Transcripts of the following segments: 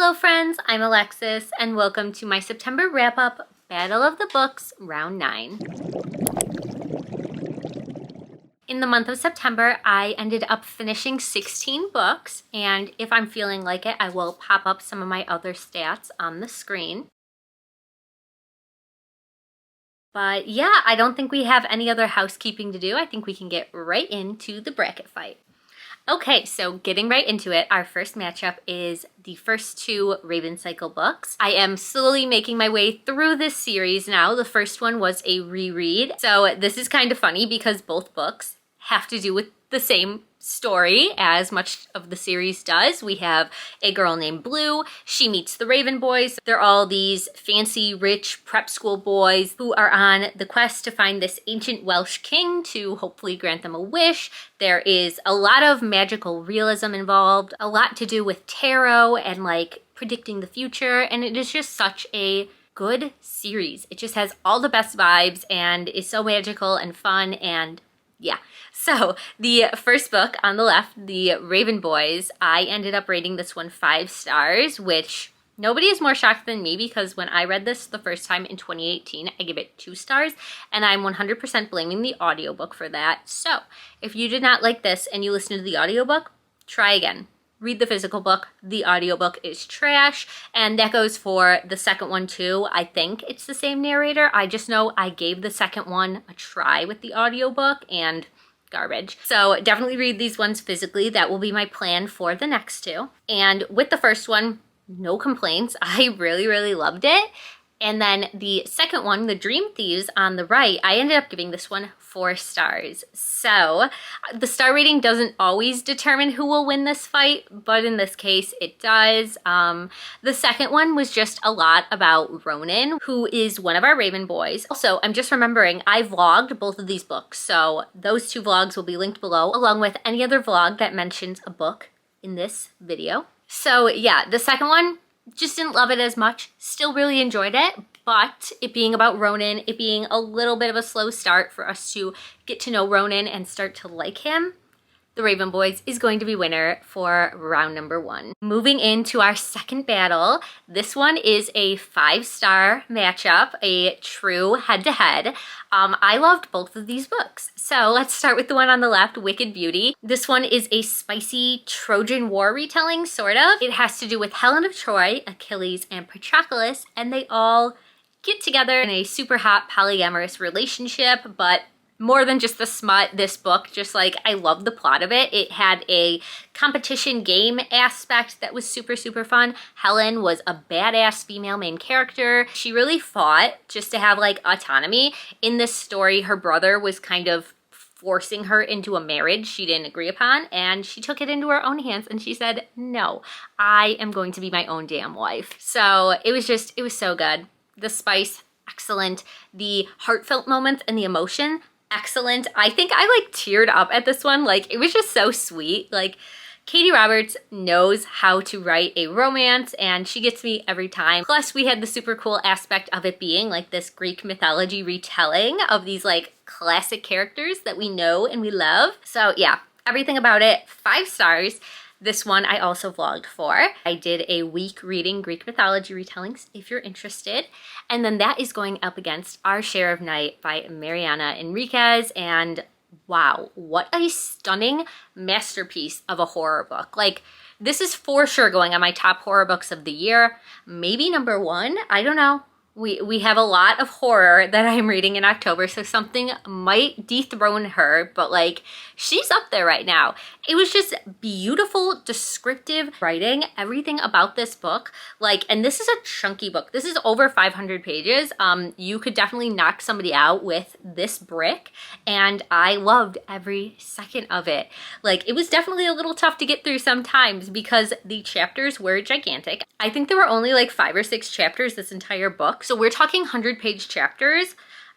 Hello friends, I'm Alexis and welcome to my September wrap-up Battle of the Books Round 9. In the month of September, I ended up finishing 16 books, and if I'm feeling like it, I will pop up some of my other stats on the screen. But yeah, I don't think we have any other housekeeping to do. I think we can get right into the bracket fight. Okay, so getting right into it, our first matchup is the first two Raven Cycle books. I am slowly making my way through this series now. The first one was a reread. So this is kind of funny because both books have to do with the same story as much of the series does. We have a girl named Blue. She meets the Raven boys. They're all these fancy, rich prep school boys who are on the quest to find this ancient Welsh king to hopefully grant them a wish. There is a lot of magical realism involved, a lot to do with tarot and like predicting the future, and it is just such a good series. It just has all the best vibes and is so magical and fun, and yeah. So the first book on the left, The Raven Boys, I ended up rating this one 5 stars, which nobody is more shocked than me because when I read this the first time in 2018, I give it 2 stars, and I'm 100% blaming the audiobook for that. So if you did not like this and you listen to the audiobook, try again. Read the physical book. The audiobook is trash, and that goes for the second one too. I think it's the same narrator. I just know I gave the second one a try with the audiobook and garbage. So definitely read these ones physically. That will be my plan for the next two. And with the first one, no complaints. I really loved it. And then the second one, The Dream Thieves on the right, I ended up giving this one 4 stars. So the star rating doesn't always determine who will win this fight, but in this case it does. The second one was just a lot about Ronan, who is one of our Raven boys. Also, I'm just remembering I vlogged both of these books, so those 2 vlogs will be linked below, along with any other vlog that mentions a book in this video. So yeah, the second one, just didn't love it as much. Still really enjoyed it, but it being about Ronan, it being a little bit of a slow start for us to get to know Ronan and start to like him, The Raven Boys is going to be winner for round number 1. Moving into our second battle, this one is a 5-star matchup, a true head-to-head. I loved both of these books. So let's start with the one on the left, Wicked Beauty. This one is a spicy Trojan War retelling, sort of. It has to do with Helen of Troy, Achilles, and Patroclus, and they all get together in a super hot polyamorous relationship, but more than just the smut, this book, just like, I love the plot of it. It had a competition game aspect that was super fun. Helen was a badass female main character. She really fought just to have like autonomy. In this story, her brother was kind of forcing her into a marriage she didn't agree upon, and she took it into her own hands and she said, no, I am going to be my own damn wife. So it was so good. The spice, excellent. The heartfelt moments and the emotion, excellent. I think I like teared up at this one. Like, it was just so sweet. Like, Katie Roberts knows how to write a romance, and she gets me every time. Plus, we had the super cool aspect of it being like this Greek mythology retelling of these like classic characters that we know and we love. So yeah, everything about it, 5 stars. This one I also vlogged for. I did a week reading Greek mythology retellings if you're interested. And then that is going up against Our Share of Night by Mariana Enriquez. And wow, what a stunning masterpiece of a horror book. Like, this is for sure going on my top horror books of the year. Maybe number 1, I don't know. We have a lot of horror that I'm reading in October, so something might dethrone her, but like, she's up there right now. It was just beautiful, descriptive writing, everything about this book. Like, and this is a chunky book. This is over 500 pages. You could definitely knock somebody out with this brick, and I loved every second of it. Like, it was definitely a little tough to get through sometimes because the chapters were gigantic. I think there were only like 5 or 6 chapters this entire book. So we're talking 100-page chapters,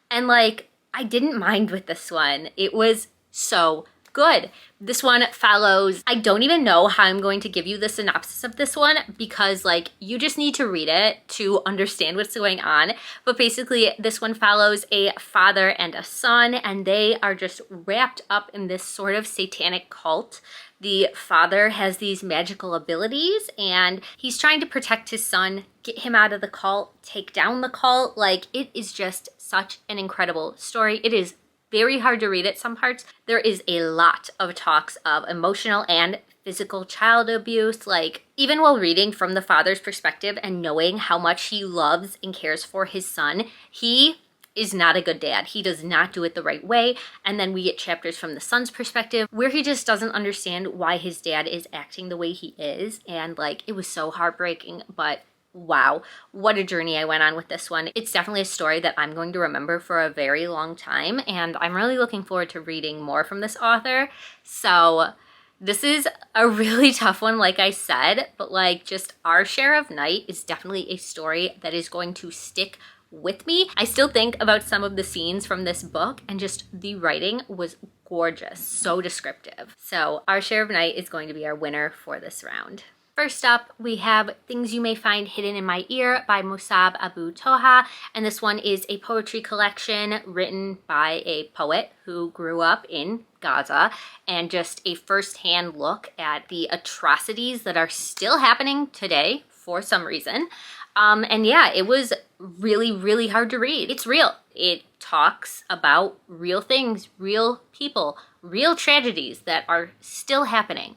and like, I didn't mind with this one. It was so good. This one follows, I don't even know how I'm going to give you the synopsis of this one because like you just need to read it to understand what's going on. But basically this one follows a father and a son, and they are just wrapped up in this sort of satanic cult. The father has these magical abilities and he's trying to protect his son, get him out of the cult, take down the cult. Like, it is just such an incredible story. It is very hard to read at some parts. There is a lot of talks of emotional and physical child abuse. Like, even while reading from the father's perspective and knowing how much he loves and cares for his son, he is not a good dad. He does not do it the right way. And then we get chapters from the son's perspective where he just doesn't understand why his dad is acting the way he is. And like, it was so heartbreaking, but wow, what a journey I went on with this one. It's definitely a story that I'm going to remember for a very long time, and I'm really looking forward to reading more from this author. So this is a really tough one, like I said, but like just Our Share of Night is definitely a story that is going to stick with me. I still think about some of the scenes from this book, and just the writing was gorgeous, so descriptive. So Our Share of Night is going to be our winner for this round. First up, we have Things You May Find Hidden in My Ear by Musab Abu Toha, and this one is a poetry collection written by a poet who grew up in Gaza, and just a first-hand look at the atrocities that are still happening today for some reason. And yeah, it was really, really hard to read. It's real. It talks about real things, real people, real tragedies that are still happening.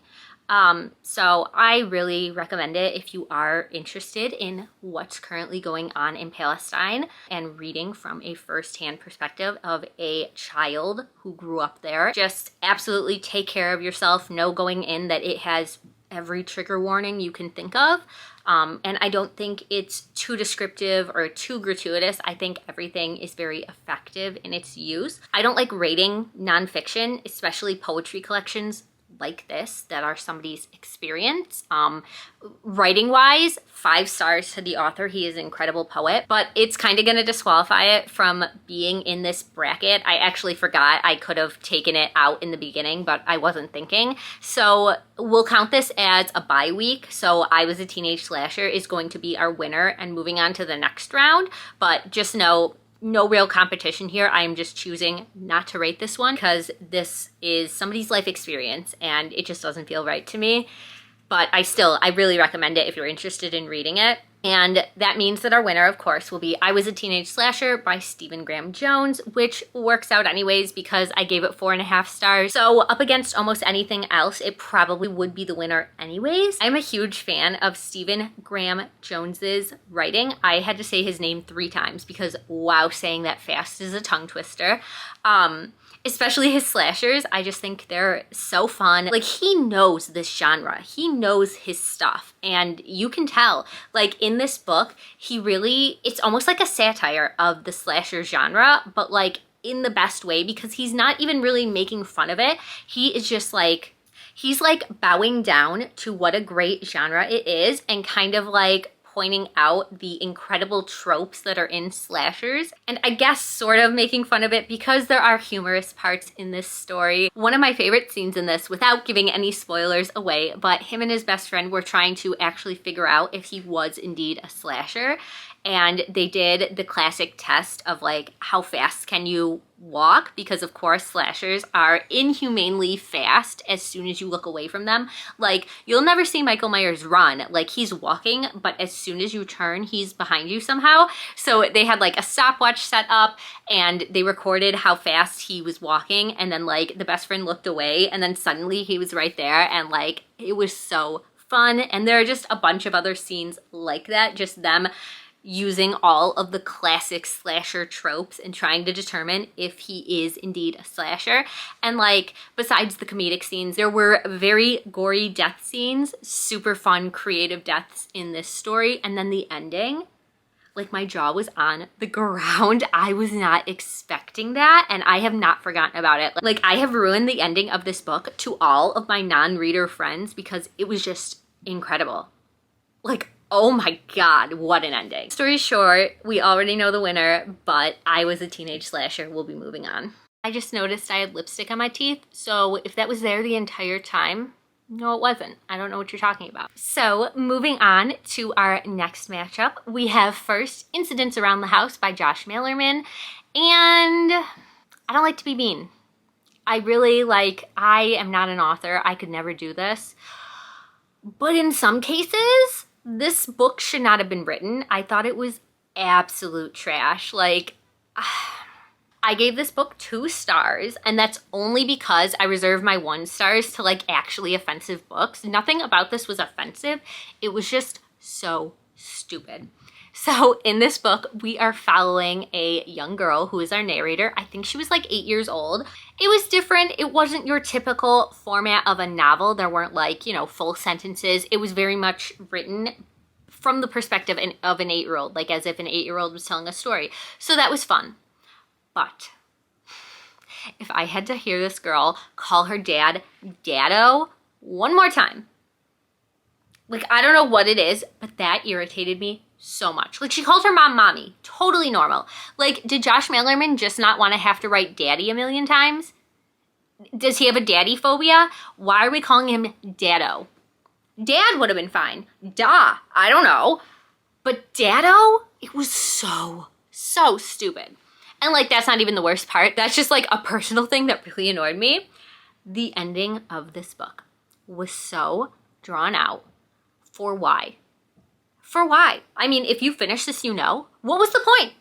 So I really recommend it if you are interested in what's currently going on in Palestine and reading from a first-hand perspective of a child who grew up there. Just absolutely take care of yourself. Know going in that it has every trigger warning you can think of. And I don't think it's too descriptive or too gratuitous. I think everything is very effective in its use. I don't like rating nonfiction, especially poetry collections like this that are somebody's experience. Writing wise, 5 stars to the author. He is an incredible poet, but it's kind of going to disqualify it from being in this bracket. I actually forgot I could have taken it out in the beginning, but I wasn't thinking. So we'll count this as a bye week. So I Was a Teenage Slasher is going to be our winner and moving on to the next round. But just know, no real competition here. I'm just choosing not to rate this one because this is somebody's life experience and it just doesn't feel right to me. But I really recommend it if you're interested in reading it. And that means that our winner, of course, will be I Was a Teenage Slasher by Stephen Graham Jones, which works out anyways because I gave it 4.5 stars. So up against almost anything else, it probably would be the winner anyways. I'm a huge fan of Stephen Graham Jones's writing. I had to say his name 3 times because wow, saying that fast is a tongue twister. Especially his slashers, I just think they're so fun. Like, he knows this genre. He knows his stuff. And you can tell, like, in this book, it's almost like a satire of the slasher genre, but like in the best way because he's not even really making fun of it. He is just like, he's like bowing down to what a great genre it is and kind of like pointing out the incredible tropes that are in slashers, and I guess sort of making fun of it because there are humorous parts in this story. One of my favorite scenes in this, without giving any spoilers away, but him and his best friend were trying to actually figure out if he was indeed a slasher, and they did the classic test of like, how fast can you walk? Because of course slashers are inhumanely fast as soon as you look away from them. Like, you'll never see Michael Myers run. Like, he's walking, but as soon as you turn, he's behind you somehow. So they had like a stopwatch set up and they recorded how fast he was walking, and then like the best friend looked away and then suddenly he was right there, and like it was so fun. And there are just a bunch of other scenes like that, just them using all of the classic slasher tropes and trying to determine if he is indeed a slasher. And like, besides the comedic scenes, there were very gory death scenes, super fun, creative deaths in this story. And then the ending, like, my jaw was on the ground. I was not expecting that, and I have not forgotten about it. Like, I have ruined the ending of this book to all of my non-reader friends because it was just incredible. Like, oh my God, what an ending. Story short, we already know the winner, but I Was a Teenage Slasher will be moving on. I just noticed I had lipstick on my teeth, so if that was there the entire time, no, it wasn't. I don't know what you're talking about. So moving on to our next matchup, we have first Incidents Around the House by Josh Malerman. And I don't like to be mean. I am not an author. I could never do this. But in some cases, this book should not have been written. I thought it was absolute trash. I gave this book 2 stars, and that's only because I reserve my 1 stars to actually offensive books. Nothing about this was offensive. It was just so stupid. So in this book, we are following a young girl who is our narrator. I think she was 8 years old. It was different. It wasn't your typical format of a novel. There weren't full sentences. It was very much written from the perspective of an 8-year-old, as if an 8-year-old was telling a story. So that was fun. But if I had to hear this girl call her dad Daddo one more time, I don't know what it is, but that irritated me so much. She called her mom Mommy. Totally normal. Did Josh Malerman just not want to have to write daddy a million times? Does he have a daddy phobia? Why are we calling him Daddo? Dad would have been fine. Da. I don't know. But Daddo? It was so stupid. And that's not even the worst part. That's just a personal thing that really annoyed me. The ending of this book was so drawn out. For why? For why? I mean, if you finish this, what was the point?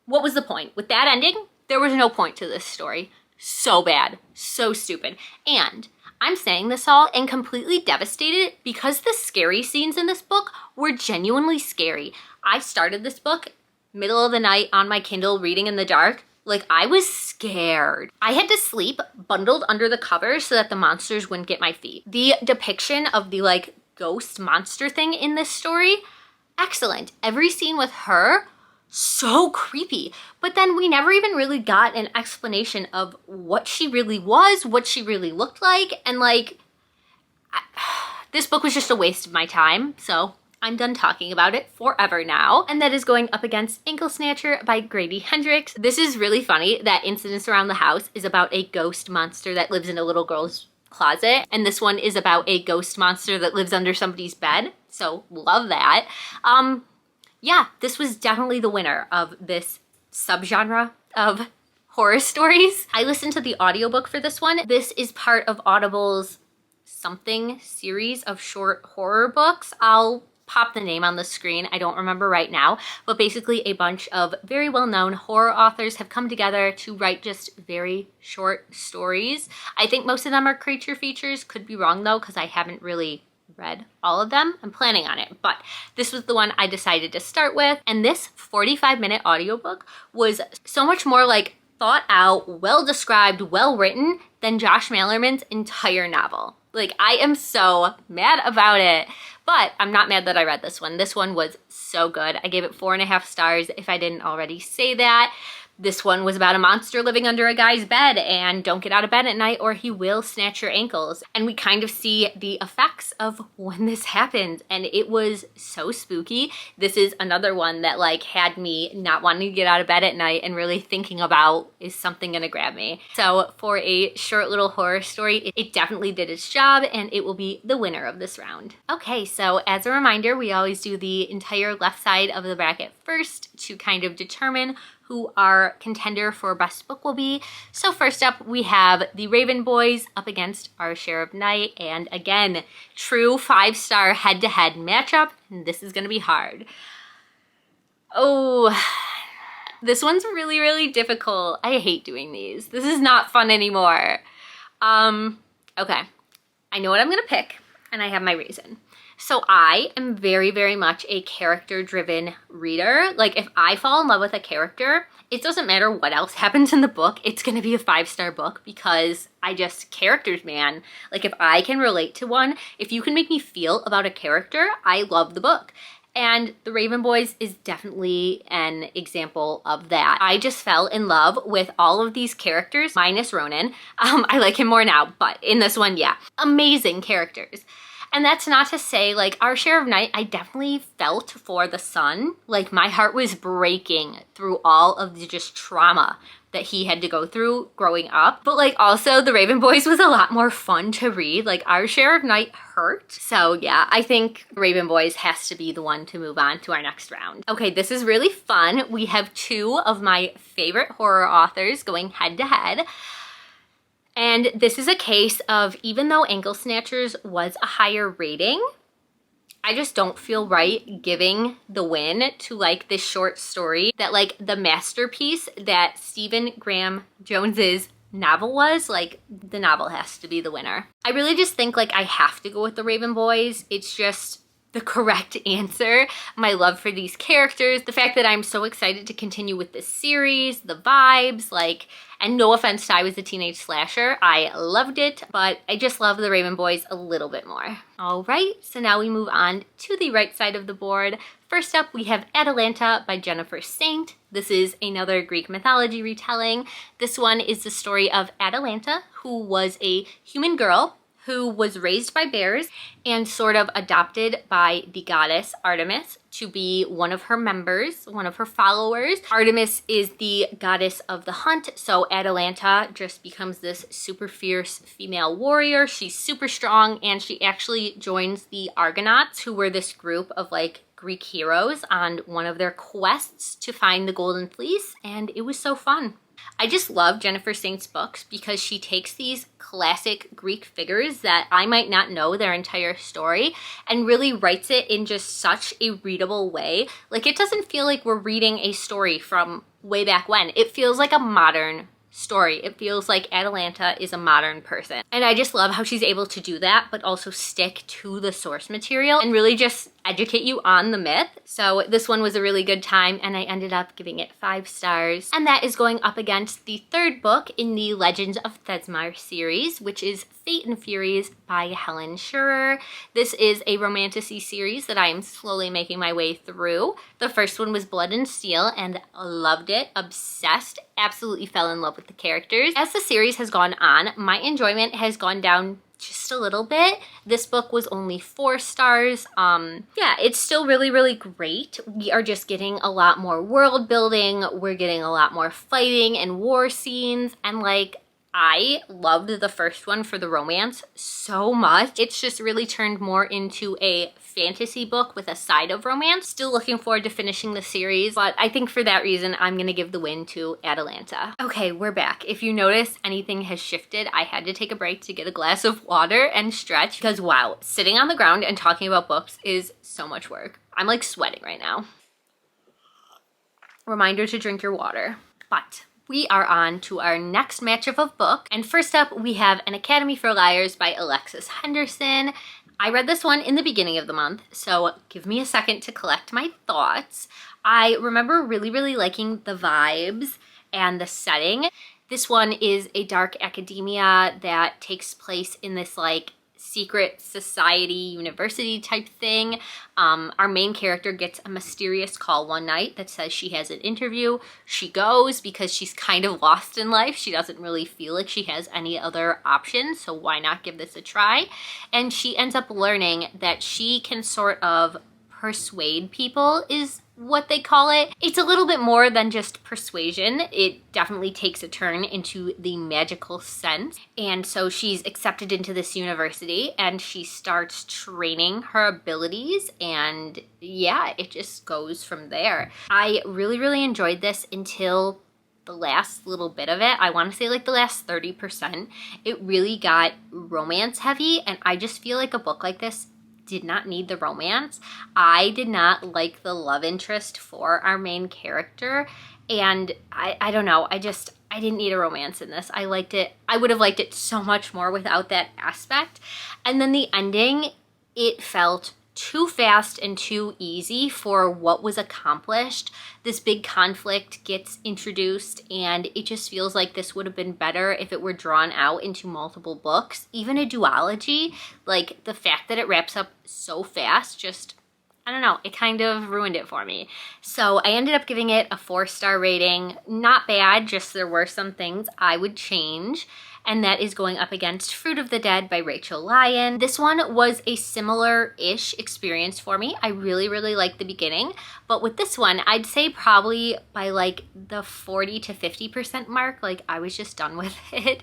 What was the point? With that ending, there was no point to this story. So bad. So stupid. And I'm saying this all and completely devastated because the scary scenes in this book were genuinely scary. I started this book middle of the night on my Kindle reading in the dark. I was scared. I had to sleep bundled under the covers so that the monsters wouldn't get my feet. The depiction of the ghost monster thing in this story, excellent. Every scene with her, so creepy. But then we never even really got an explanation of what she really was, what she really looked like, and this book was just a waste of my time, so I'm done talking about it forever now. And that is going up against Ankle Snatcher by Grady Hendrix. This is really funny that Incidents Around the House is about a ghost monster that lives in a little girl's closet, and this one is about a ghost monster that lives under somebody's bed. So love that. Yeah, this was definitely the winner of this subgenre of horror stories. I listened to the audiobook for this one. This is part of Audible's something series of short horror books. I'll pop the name on the screen. I don't remember right now, but basically a bunch of very well-known horror authors have come together to write just very short stories. I think most of them are creature features. Could be wrong though, because I haven't really read all of them. I'm planning on it, but this was the one I decided to start with. And this 45-minute audiobook was so much more thought out, well described, well written than Josh Malerman's entire novel. I am so mad about it, but I'm not mad that I read this one. This one was so good. I gave it 4.5 stars if I didn't already say that. This one was about a monster living under a guy's bed, and don't get out of bed at night or he will snatch your ankles. And we kind of see the effects of when this happened, and it was so spooky. This is another one that had me not wanting to get out of bed at night and really thinking about, is something gonna grab me? So for a short little horror story, it definitely did its job, and it will be the winner of this round. Okay, so as a reminder, we always do the entire left side of the bracket first to kind of determine who our contender for best book will be. So first up, we have The Raven Boys up against Our Share of Night. And again, true 5-star head-to-head matchup. And this is gonna be hard. Oh, this one's really, really difficult. I hate doing these. This is not fun anymore. Okay, I know what I'm gonna pick, and I have my reason. So I am very, very much a character-driven reader. If I fall in love with a character, it doesn't matter what else happens in the book, it's gonna be a 5-star book because characters, man. If I can relate to one, if you can make me feel about a character, I love the book. And The Raven Boys is definitely an example of that. I just fell in love with all of these characters, minus Ronan. I like him more now, but in this one, yeah. Amazing characters. And that's not to say, like, Our Share of Night, I definitely felt for the son. Like, my heart was breaking through all of the just trauma that he had to go through growing up. But like, also the Raven Boys was a lot more fun to read. Like, Our Share of Night hurt. So yeah, I think Raven Boys has to be the one to move on to our next round. Okay, this is really fun. We have two of my favorite horror authors going head to head. And this is a case of, even though Ankle Snatchers was a higher rating, I just don't feel right giving the win to like this short story that like the masterpiece that Stephen Graham Jones's novel was. Like, the novel has to be the winner. I really just think like I have to go with the Raven Boys. It's just the correct answer. My love for these characters, the fact that I'm so excited to continue with this series, the vibes, like, and no offense to I Was a Teenage Slasher, I loved it, but I just love the Raven Boys a little bit more. All right, so now we move on to the right side of the board. First up, we have Atalanta by Jennifer Saint. This is another Greek mythology retelling. This one is the story of Atalanta, who was a human girl who was raised by bears and sort of adopted by the goddess Artemis to be one of her members, one of her followers. Artemis is the goddess of the hunt, so Atalanta just becomes this super fierce female warrior. She's super strong, and she actually joins the Argonauts, who were this group of like Greek heroes on one of their quests to find the Golden Fleece, and it was so fun. I just love Jennifer Saint's books because she takes these classic Greek figures that I might not know their entire story and really writes it in just such a readable way. Like, it doesn't feel like we're reading a story from way back when. It feels like a modern story. It feels like Atalanta is a modern person. And I just love how she's able to do that, but also stick to the source material and really just educate you on the myth. So this one was a really good time, and I ended up giving it 5 stars. And that is going up against the third book in the Legends of Thesmar series, which is Fate and Furies by Helen Schurer. This is a romantasy series that I am slowly making my way through. The first one was Blood and Steel, and loved it, obsessed, absolutely fell in love with the characters. As the series has gone on, my enjoyment has gone down just a little bit. This book was only 4 stars. Yeah, it's still really, really great. We are just getting a lot more world building. We're getting a lot more fighting and war scenes, and like, I loved the first one for the romance so much. It's just really turned more into a fantasy book with a side of romance. Still looking forward to finishing the series, but I think for that reason, I'm gonna give the win to Atalanta. Okay, we're back. If you notice anything has shifted, I had to take a break to get a glass of water and stretch because wow, sitting on the ground and talking about books is so much work. I'm like sweating right now. Reminder to drink your water. But we are on to our next matchup of book. And first up, we have An Academy for Liars by Alexis Henderson. I read this one in the beginning of the month, so give me a second to collect my thoughts. I remember really, really liking the vibes and the setting. This one is a dark academia that takes place in this like secret society university type thing. Our main character gets a mysterious call one night that says she has an interview. She goes because she's kind of lost in life. She doesn't really feel like she has any other options, so why not give this a try? And she ends up learning that she can sort of persuade people, is what they call it. It's a little bit more than just persuasion. It definitely takes a turn into the magical sense. And so she's accepted into this university and she starts training her abilities, and yeah, it just goes from there. I really, really enjoyed this until the last little bit of it. I want to say like the last 30%. It really got romance heavy, and I just feel like a book like this did not need the romance. I did not like the love interest for our main character, and I don't know, I didn't need a romance in this. I liked it. I would have liked it so much more without that aspect. And then the ending, it felt too fast and too easy for what was accomplished. This big conflict gets introduced, and it just feels like this would have been better if it were drawn out into multiple books. Even a duology, like the fact that it wraps up so fast, just, I don't know, it kind of ruined it for me. So I ended up giving it a 4-star rating. Not bad, just there were some things I would change. and that is going up against Fruit of the Dead by Rachel Lyon. This one was a similar-ish experience for me. I really, really liked the beginning, but with this one, I'd say probably by like the 40 to 50% mark, like I was just done with it.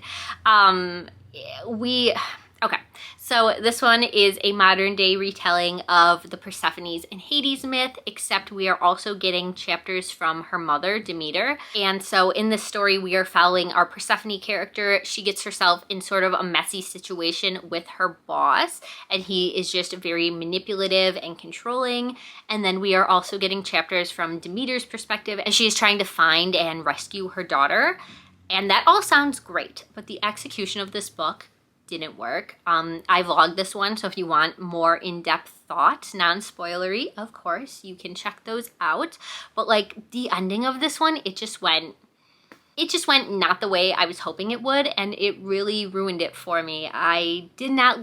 Okay, so this one is a modern day retelling of the Persephone's and Hades myth, except we are also getting chapters from her mother, Demeter. And so in this story, we are following our Persephone character. She gets herself in sort of a messy situation with her boss, and he is just very manipulative and controlling. And then we are also getting chapters from Demeter's perspective as she is trying to find and rescue her daughter. And that all sounds great, but the execution of this book didn't work. I vlogged this one, so if you want more in-depth thought, non-spoilery, of course, you can check those out. But like the ending of this one, it just went not the way I was hoping it would, and it really ruined it for me. I did not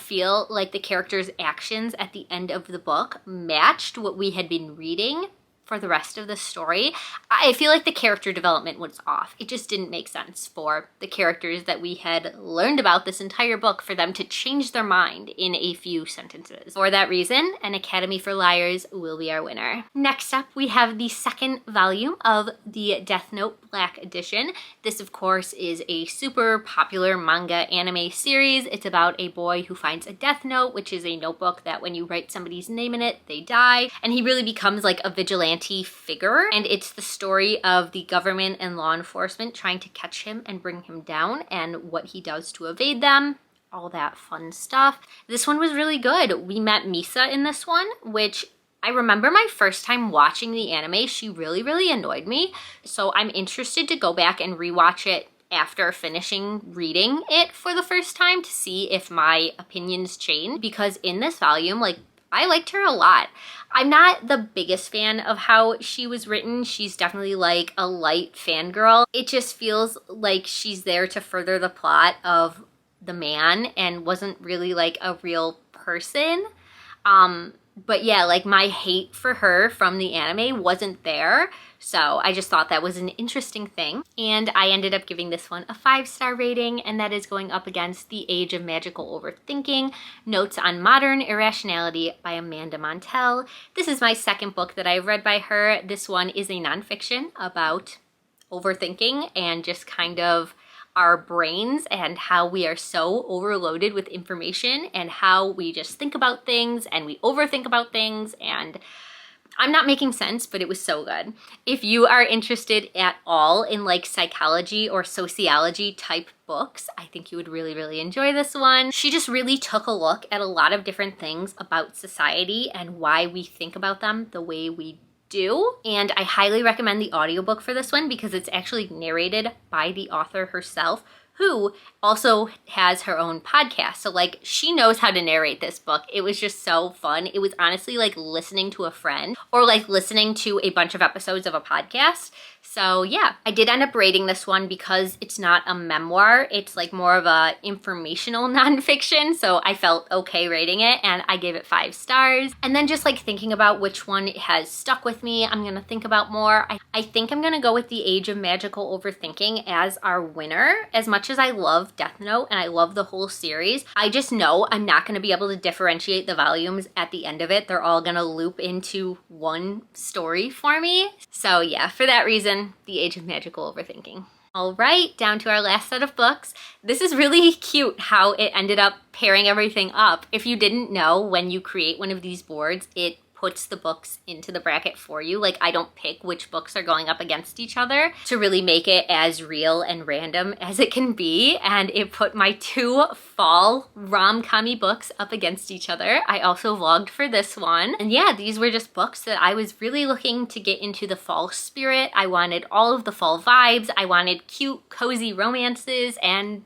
feel like the characters' actions at the end of the book matched what we had been reading for the rest of the story. I feel like the character development was off. It just didn't make sense for the characters that we had learned about this entire book for them to change their mind in a few sentences. For that reason, An Academy for Liars will be our winner. Next up, we have the second volume of the Death Note Black Edition. This, of course, is a super popular manga anime series. It's about a boy who finds a death note, which is a notebook that when you write somebody's name in it, they die. And he really becomes like a vigilante figure, and it's the story of the government and law enforcement trying to catch him and bring him down and what he does to evade them, all that fun stuff. This one was really good. We met Misa in this one, which I remember my first time watching the anime, she really, really annoyed me. So I'm interested to go back and rewatch it after finishing reading it for the first time to see if my opinions change, because in this volume, like, I liked her a lot. I'm not the biggest fan of how she was written. She's definitely like a light fangirl. It just feels like she's there to further the plot of the man and wasn't really like a real person. But yeah, like my hate for her from the anime wasn't there. So I just thought that was an interesting thing. And I ended up giving this one a 5-star rating, and that is going up against The Age of Magical Overthinking, Notes on Modern Irrationality by Amanda Montell. This is my second book that I've read by her. This one is a nonfiction about overthinking and just kind of our brains and how we are so overloaded with information and how we just think about things and we overthink about things, and I'm not making sense, but it was so good. If you are interested at all in like psychology or sociology type books, I think you would really, really enjoy this one. She just really took a look at a lot of different things about society and why we think about them the way we do. And I highly recommend the audiobook for this one because it's actually narrated by the author herself, who also has her own podcast. So like she knows how to narrate this book. It was just so fun. It was honestly like listening to a friend or like listening to a bunch of episodes of a podcast. So yeah, I did end up rating this one because it's not a memoir. It's like more of a informational nonfiction. So I felt okay rating it and I gave it 5 stars. And then just like thinking about which one has stuck with me, I'm gonna think about more. I think I'm gonna go with The Age of Magical Overthinking as our winner. As much as I love Death Note and I love the whole series, I just know I'm not gonna be able to differentiate the volumes at the end of it. They're all gonna loop into one story for me. So yeah, for that reason, The Age of Magical Overthinking. All right, down to our last set of books. This is really cute how it ended up pairing everything up. If you didn't know, when you create one of these boards, it puts the books into the bracket for you. Like I don't pick which books are going up against each other to really make it as real and random as it can be. And it put my 2 fall rom-com-y books up against each other. I also vlogged for this one. And yeah, these were just books that I was really looking to get into the fall spirit. I wanted all of the fall vibes. I wanted cute, cozy romances, and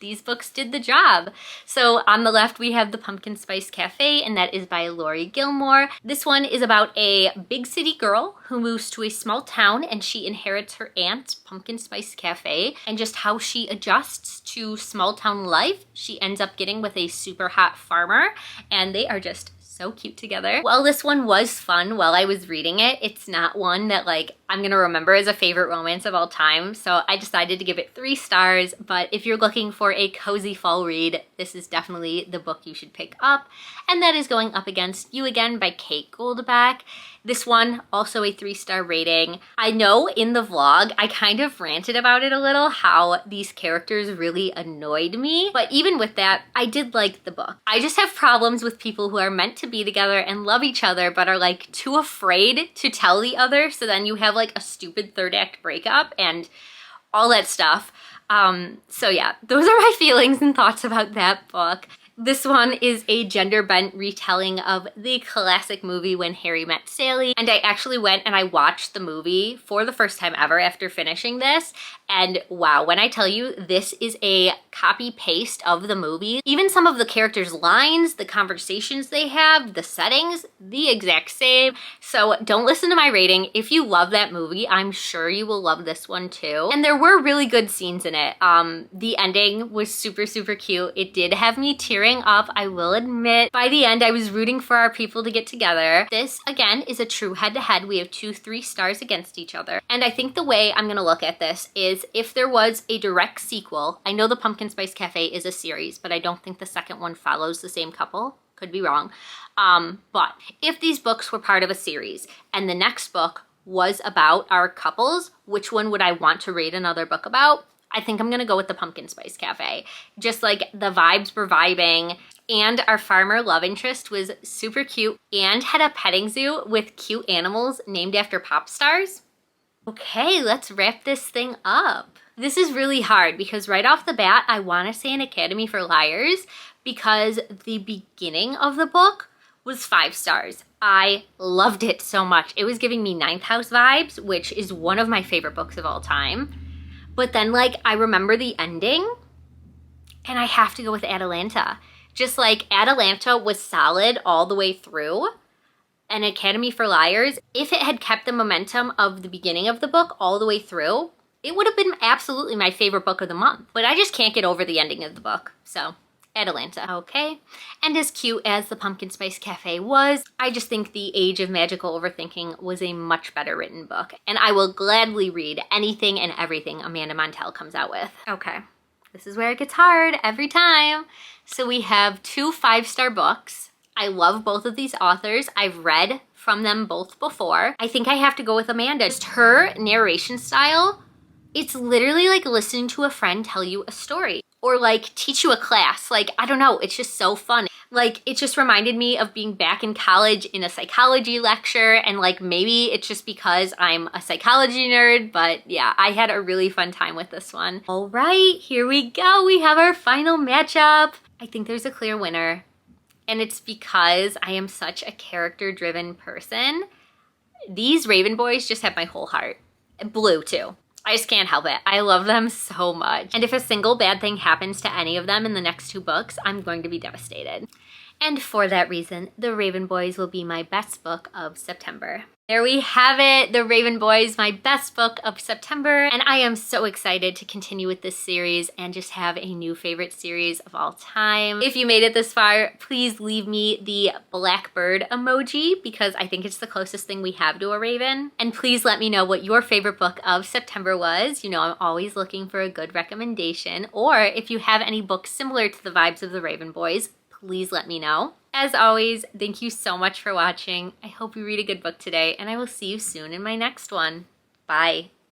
these books did the job. So on the left, we have The Pumpkin Spice Cafe, and that is by Laurie Gilmore. This one is about a big city girl who moves to a small town and she inherits her aunt's Pumpkin Spice Cafe, and just how she adjusts to small town life. She ends up getting with a super hot farmer, and they are just so cute together. While this one was fun while I was reading it, it's not one that like I'm gonna remember as a favorite romance of all time. So I decided to give it 3 stars, but if you're looking for a cozy fall read, this is definitely the book you should pick up. And that is Going Up Against You Again by Kate Goldbach. This one, also a 3-star rating. I know in the vlog, I kind of ranted about it a little, how these characters really annoyed me. But even with that, I did like the book. I just have problems with people who are meant to be together and love each other, but are like too afraid to tell the other. So then you have like a stupid 3rd act breakup and all that stuff. So yeah, those are my feelings and thoughts about that book. This one is a gender-bent retelling of the classic movie When Harry Met Sally. And I actually went and I watched the movie for the first time ever after finishing this. And wow, when I tell you, this is a copy-paste of the movie. Even some of the characters' lines, the conversations they have, the settings, the exact same. So don't listen to my rating. If you love that movie, I'm sure you will love this one too. And there were really good scenes in it. The ending was super, super cute. It did have me tearing up, I will admit. By the end, I was rooting for our people to get together. This, again, is a true head-to-head. We have 2 3 stars against each other. And I think the way I'm gonna look at this is if there was a direct sequel, I know the Pumpkin Spice Cafe is a series, but I don't think the second one follows the same couple. Could be wrong. But if these books were part of a series and the next book was about our couples, which one would I want to read another book about? I think I'm gonna go with the Pumpkin Spice Cafe. Just like the vibes were vibing, and our farmer love interest was super cute and had a petting zoo with cute animals named after pop stars. Okay, let's wrap this thing up. This is really hard because right off the bat, I wanna say An Academy for Liars because the beginning of the book was 5 stars. I loved it so much. It was giving me Ninth House vibes, which is one of my favorite books of all time. But then, like, I remember the ending, and I have to go with Atalanta. Just like Atalanta was solid all the way through, and Academy for Liars, if it had kept the momentum of the beginning of the book all the way through, it would have been absolutely my favorite book of the month. But I just can't get over the ending of the book, so Atalanta. Okay, and as cute as the Pumpkin Spice Cafe was, I just think The Age of Magical Overthinking was a much better written book, and I will gladly read anything and everything Amanda Montell comes out with. Okay, this is where it gets hard every time. So we have 2 5-star books. I love both of these authors. I've read from them both before. I think I have to go with Amanda. Just her narration style, it's literally like listening to a friend tell you a story. Or like teach you a class. Like, I don't know, it's just so fun. Like, it just reminded me of being back in college in a psychology lecture, and like maybe it's just because I'm a psychology nerd, but yeah, I had a really fun time with this one. All right, here we go. We have our final matchup. I think there's a clear winner, and it's because I am such a character-driven person. These Raven Boys just have my whole heart. Blue too. I just can't help it. I love them so much. And if a single bad thing happens to any of them in the next 2 books, I'm going to be devastated. And for that reason, The Raven Boys will be my best book of September. There we have it, The Raven Boys, my best book of September. And I am so excited to continue with this series and just have a new favorite series of all time. If you made it this far, please leave me the blackbird emoji because I think it's the closest thing we have to a raven. And please let me know what your favorite book of September was. You know, I'm always looking for a good recommendation. Or if you have any books similar to the vibes of The Raven Boys, please let me know. As always, thank you so much for watching. I hope you read a good book today, and I will see you soon in my next one. Bye.